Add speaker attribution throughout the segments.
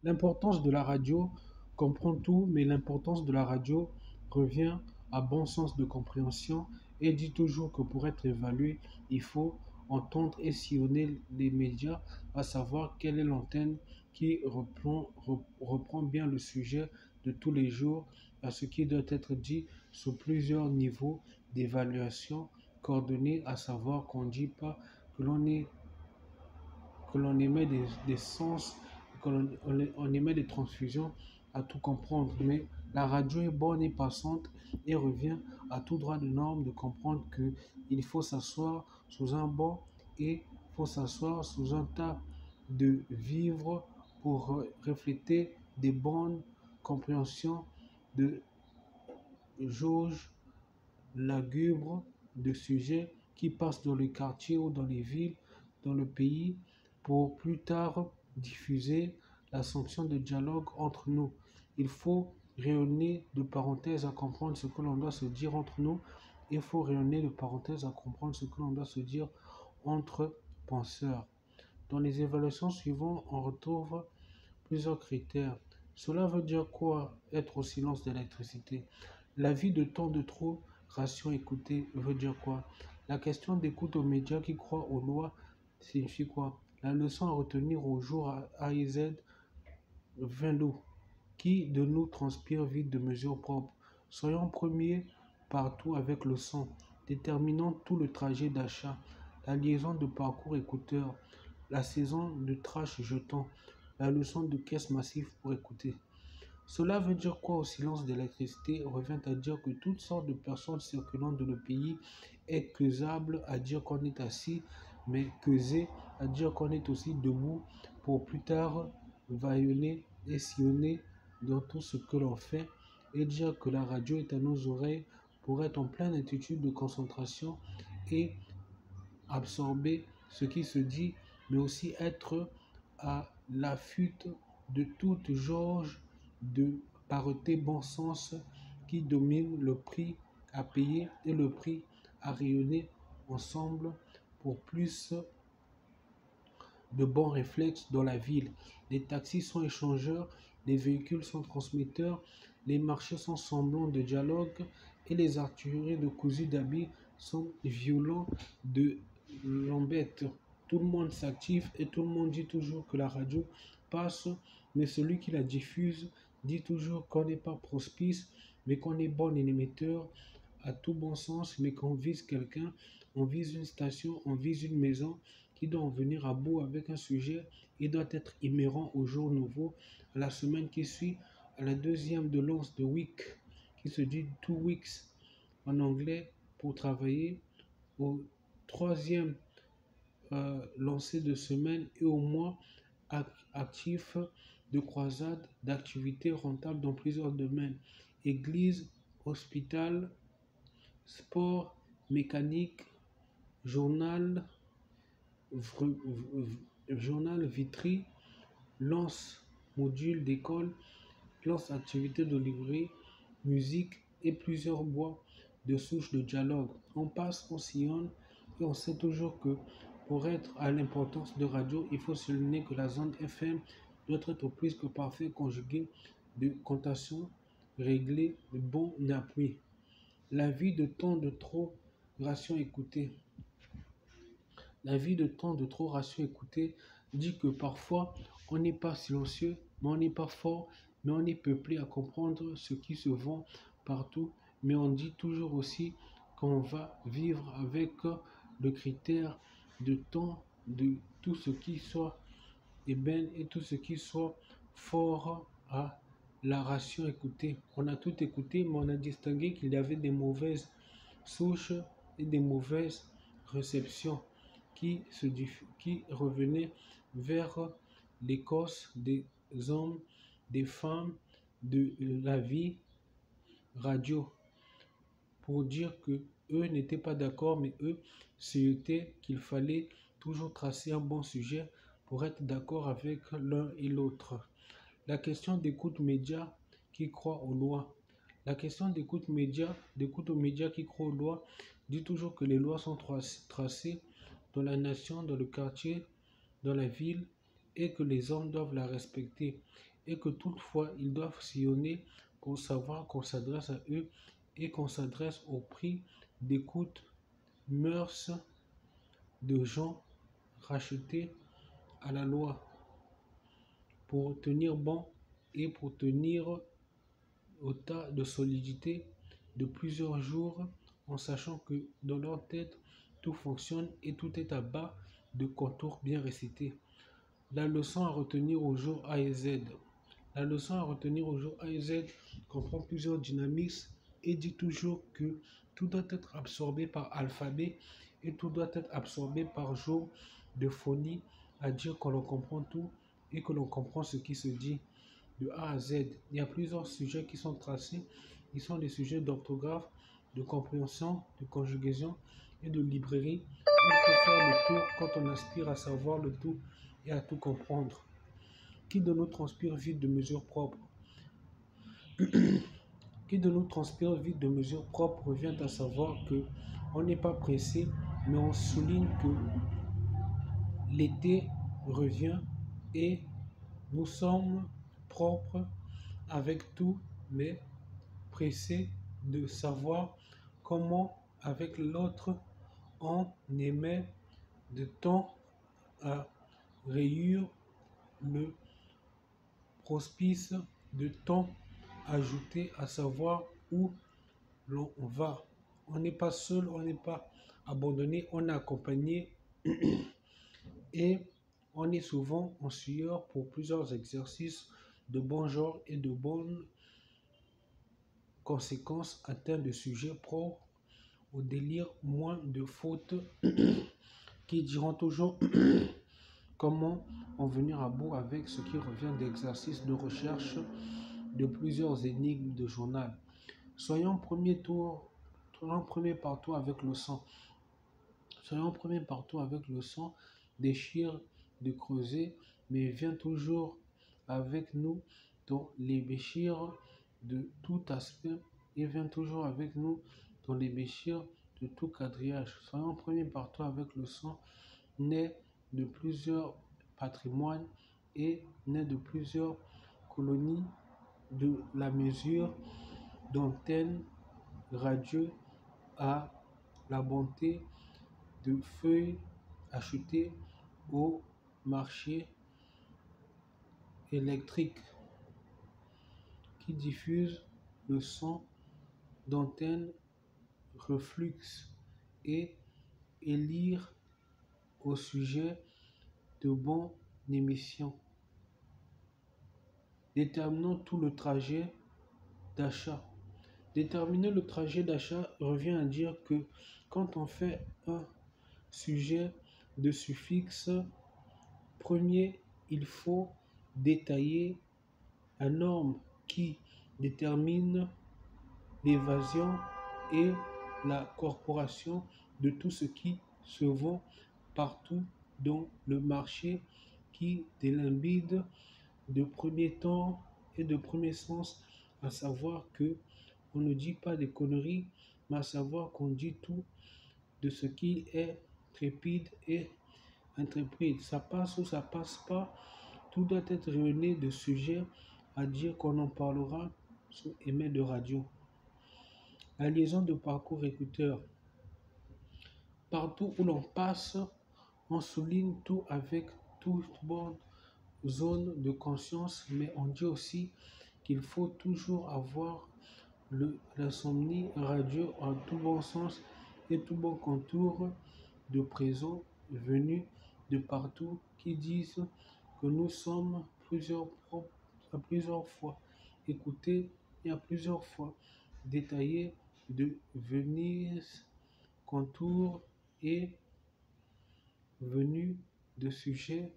Speaker 1: L'importance de la radio comprend tout, mais l'importance de la radio revient à bon sens de compréhension et dit toujours que pour être évalué, il faut entendre et sillonner les médias, à savoir quelle est l'antenne qui reprend bien le sujet de tous les jours, à ce qui doit être dit sous plusieurs niveaux d'évaluation coordonnés, à savoir qu'on ne dit pas que l'on est que l'on émet des sens, on émet des transfusions à tout comprendre. Mais la radio est bonne et passante et revient à tout droit de norme de comprendre qu'il faut s'asseoir sous un banc et il faut s'asseoir sous un tas de vivres pour refléter des bonnes compréhensions de jauge lugubre de sujets qui passent dans les quartiers ou dans les villes, dans le pays, pour plus tard diffuser la sanction de dialogue entre nous. Il faut rayonner de parenthèses à comprendre ce que l'on doit se dire entre nous. Il faut rayonner de parenthèses à comprendre ce que l'on doit se dire entre penseurs. Dans les évaluations suivantes, on retrouve plusieurs critères. Cela veut dire quoi être au silence d'électricité? La vie de temps de trop, ration écoutée veut dire quoi? La question d'écoute aux médias qui croient aux lois signifie quoi? La leçon à retenir au jour A et Z vint d'où? Qui de nous transpire vite de mesures propres? Soyons premiers partout avec le son, déterminant tout le trajet d'achat, la liaison de parcours écouteur, la saison de trash jetant, la leçon de caisse massive pour écouter. Cela veut dire quoi au silence d'électricité? Revient à dire que toutes sortes de personnes circulant dans le pays est causable à dire qu'on est assis, mais causé à dire qu'on est aussi debout pour plus tard vaillonner et sillonner dans tout ce que l'on fait et dire que la radio est à nos oreilles pour être en pleine attitude de concentration et absorber ce qui se dit, mais aussi être à l'affût de toute jauge de pareté bon sens qui domine le prix à payer et le prix à rayonner ensemble pour plus de bons réflexes dans la ville. Les taxis sont échangeurs, les véhicules sont transmetteurs, les marchés sont semblants de dialogue et les artilleries de cousu d'habits sont violents de l'embête. Tout le monde s'active et tout le monde dit toujours que la radio passe, mais celui qui la diffuse dit toujours qu'on n'est pas prospice, mais qu'on est bon émetteur à tout bon sens, mais qu'on vise quelqu'un, on vise une station, on vise une maison qui doit en venir à bout avec un sujet et doit être immédiat au jour nouveau, à la semaine qui suit, à la deuxième de l'once de week, qui se dit 2 weeks en anglais pour travailler, au troisième lancé de semaine et au mois actif de croisade d'activités rentables dans plusieurs domaines. Église, hôpital, sport, mécanique, journal, journal Vitry, lance module d'école, lance activité de librairie, musique et plusieurs bois de souches de dialogue. On passe, on sillonne et on sait toujours que pour être à l'importance de radio, il faut souligner que la zone FM doit être au plus que parfait conjugué de contation réglée de bon appui. La vie de temps de trop, ration écoutée. La vie de temps de trop ratio écouté dit que parfois on n'est pas silencieux, mais on n'est pas fort, mais on est peuplé à comprendre ce qui se vend partout. Mais on dit toujours aussi qu'on va vivre avec le critère de temps de tout ce qui soit ébène et tout ce qui soit fort à la ration écoutée. On a tout écouté, mais on a distingué qu'il y avait des mauvaises souches et des mauvaises réceptions qui revenaient vers les causes des hommes, des femmes, de la vie radio, pour dire que eux n'étaient pas d'accord, mais eux, c'était qu'il fallait toujours tracer un bon sujet pour être d'accord avec l'un et l'autre. La question d'écoute média qui croit aux lois. La question d'écoute aux médias qui croient aux lois, dit toujours que les lois sont tracées dans la nation, dans le quartier, dans la ville et que les hommes doivent la respecter et que toutefois ils doivent sillonner pour savoir qu'on s'adresse à eux et qu'on s'adresse au prix d'écoute, mœurs de gens rachetés à la loi pour tenir bon et pour tenir au tas de solidité de plusieurs jours en sachant que dans leur tête tout fonctionne et tout est à bas de contours bien récités. La leçon à retenir au jour A et Z. La leçon à retenir au jour A et Z comprend plusieurs dynamismes et dit toujours que tout doit être absorbé par alphabet et tout doit être absorbé par jour de phonie, à dire que l'on comprend tout et que l'on comprend ce qui se dit de A à Z. Il y a plusieurs sujets qui sont tracés. Ils sont des sujets d'orthographe, de compréhension, de conjugaison et de librairie. Il faut faire le tour quand on aspire à savoir le tout et à tout comprendre. Qui de nous transpire vite de mesures propres? Qui de nous transpire vite de mesures propres vient à savoir que on n'est pas pressé, mais on souligne que l'été revient et nous sommes propres avec tout, mais pressés de savoir comment avec l'autre on émet de temps à rayure le prospice de temps ajouté à savoir où l'on va. On n'est pas seul, on n'est pas abandonné, on est accompagné et on est souvent en sueur pour plusieurs exercices de bon genre et de bonnes conséquences atteints de sujets propres au délire, moins de fautes qui diront toujours comment en venir à bout avec ce qui revient d'exercices de recherche de plusieurs énigmes de journal. Soyons premier partout avec le sang. Soyons premier partout avec le sang, déchire de creuser, mais vient toujours avec nous dans les béchires de tout aspect et vient toujours avec nous dans les béchires de tout quadrillage. Soyons premier partout avec le sang, né de plusieurs patrimoines et né de plusieurs colonies de la mesure d'antenne radio à la bonté de feuilles achetées au marché électrique qui diffuse le son d'antenne reflux et élire au sujet de bonnes émissions. Déterminons tout le trajet d'achat. Déterminer le trajet d'achat revient à dire que quand on fait un sujet de suffixe premier, il faut détailler la norme qui détermine l'évasion et la corporation de tout ce qui se vend partout dans le marché qui délimbide de premier temps et de premier sens, à savoir que on ne dit pas des conneries, mais à savoir qu'on dit tout de ce qui est trépide et intrépide. Ça passe ou ça passe pas, tout doit être réuni de sujets à dire qu'on en parlera sur émet de radio. La liaison de parcours écouteur. Partout où l'on passe, on souligne tout avec toute bonne zone de conscience, mais on dit aussi qu'il faut toujours avoir l'insomnie radio en tout bon sens et tout bon contour de présents venus de partout qui disent que nous sommes à plusieurs fois écoutés et à plusieurs fois détaillés de Venise, contours et venus de sujets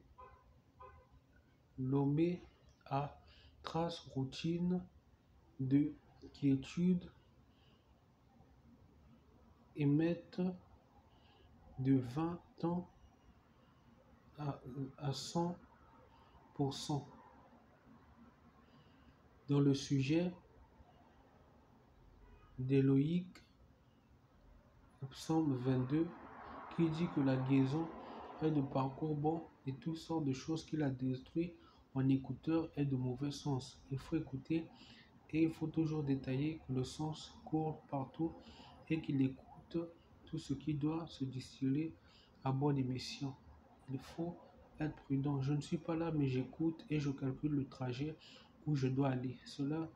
Speaker 1: nommés à traces routines de quiétude émettent de 20 ans à 100%. Dans le sujet d'Éloïc, Psaume 22, qui dit que la liaison est de parcours bon et toutes sortes de choses qu'il a détruites en écouteur et de mauvais sens. Il faut écouter et il faut toujours détailler que le sens court partout et qu'il écoute tout ce qui doit se distiller à bonne émission. Il faut être prudent. Je ne suis pas là, mais j'écoute et je calcule le trajet où je dois aller. Cela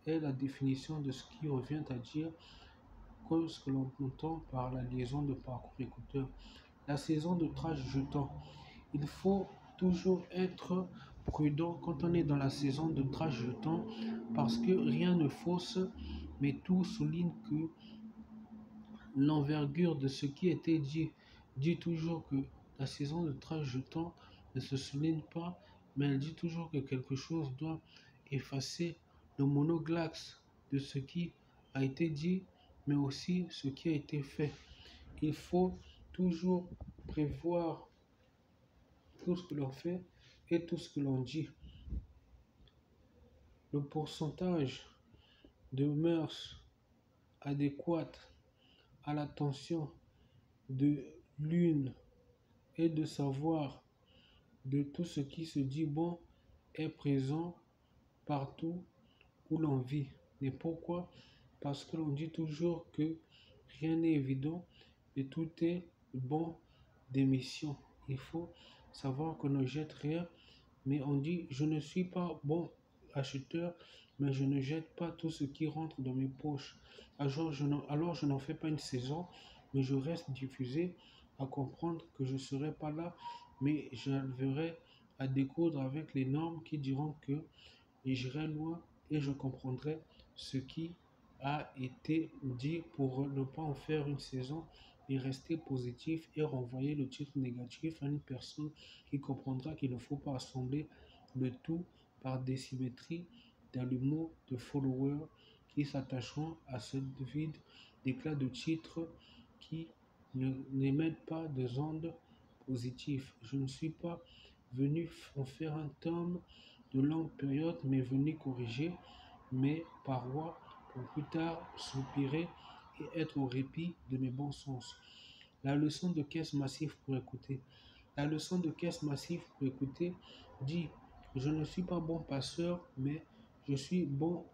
Speaker 1: est la définition de ce qui revient à dire ce que l'on entend par la liaison de parcours écouteur. La saison de trajet jetant. Il faut toujours être prudent quand on est dans la saison de trajet jetant parce que rien ne fausse, mais tout souligne que l'envergure de ce qui était dit toujours que la saison de trajet jetant ne se souligne pas, mais elle dit toujours que quelque chose doit effacer le monoglaxe de ce qui a été dit, mais aussi ce qui a été fait. Il faut toujours prévoir tout ce que l'on fait et tout ce que l'on dit. Le pourcentage de mœurs adéquates à l'attention de l'une et de savoir de tout ce qui se dit bon est présent partout où l'on vit. Et pourquoi? Parce que l'on dit toujours que rien n'est évident et tout est bon d'émission. Il faut savoir qu'on ne jette rien, mais on dit je ne suis pas bon acheteur, mais je ne jette pas tout ce qui rentre dans mes poches. Alors je n'en fais pas une saison, mais je reste diffusé à comprendre que je ne serai pas là, mais j'arriverai à découdre avec les normes qui diront que et j'irai loin et je comprendrai ce qui a été dit pour ne pas en faire une saison et rester positif et renvoyer le titre négatif à une personne qui comprendra qu'il ne faut pas assembler le tout par désymétrie dans l'humour de followers qui s'attacheront à ce vide d'éclat de titres qui n'émettent pas de ondes positives. Je ne suis pas venu en faire un tome de longue période, mais venu corriger mes parois pour plus tard soupirer et être au répit de mes bons sens. La leçon de caisse massive pour écouter. La leçon de caisse massive pour écouter dit je ne suis pas bon passeur, mais je suis bon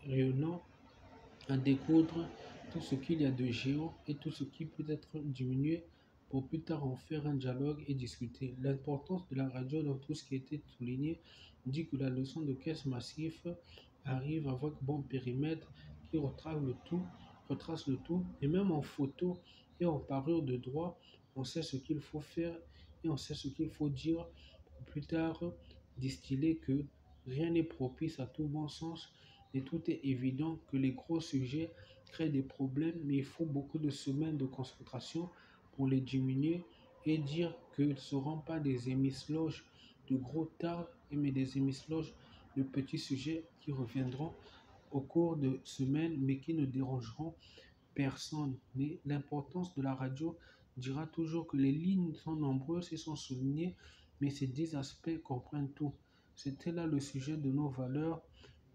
Speaker 1: rayonnant à découdre tout ce qu'il y a de géant et tout ce qui peut être diminué pour plus tard en faire un dialogue et discuter. L'importance de la radio dans tout ce qui a été souligné dit que la leçon de caisse massif arrive avec bon périmètre qui retrace le tout, et même en photo et en parure de droit, on sait ce qu'il faut faire et on sait ce qu'il faut dire pour plus tard distiller que rien n'est propice à tout bon sens et tout est évident que les gros sujets créent des problèmes, mais il faut beaucoup de semaines de concentration pour les diminuer et dire qu'ils ne seront pas des émisloges de gros tards, mais des émisloges de petits sujets qui reviendront au cours de semaines, mais qui ne dérangeront personne. Mais l'importance de la radio dira toujours que les lignes sont nombreuses et sont soulignées, mais ces 10 aspects comprennent tout. C'était là le sujet de nos valeurs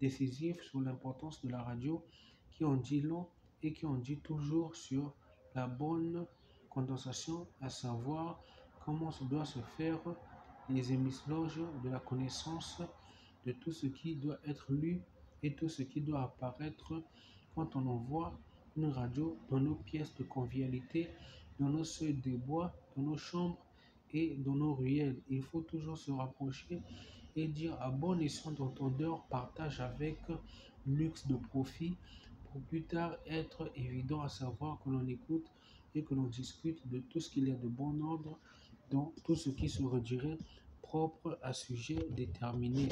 Speaker 1: décisives sur l'importance de la radio, qui en dit long et qui en dit toujours sur la bonne condensation, à savoir comment se doit se faire les émisloges de la connaissance de tout ce qui doit être lu et tout ce qui doit apparaître quand on envoie une radio dans nos pièces de convivialité, dans nos seuils de bois, dans nos chambres et dans nos ruelles. Il faut toujours se rapprocher et dire à bon escient d'entendeur, partage avec luxe de profit pour plus tard être évident à savoir que l'on écoute et que l'on discute de tout ce qu'il y a de bon ordre dans tout ce qui se redirait propre à sujet déterminé.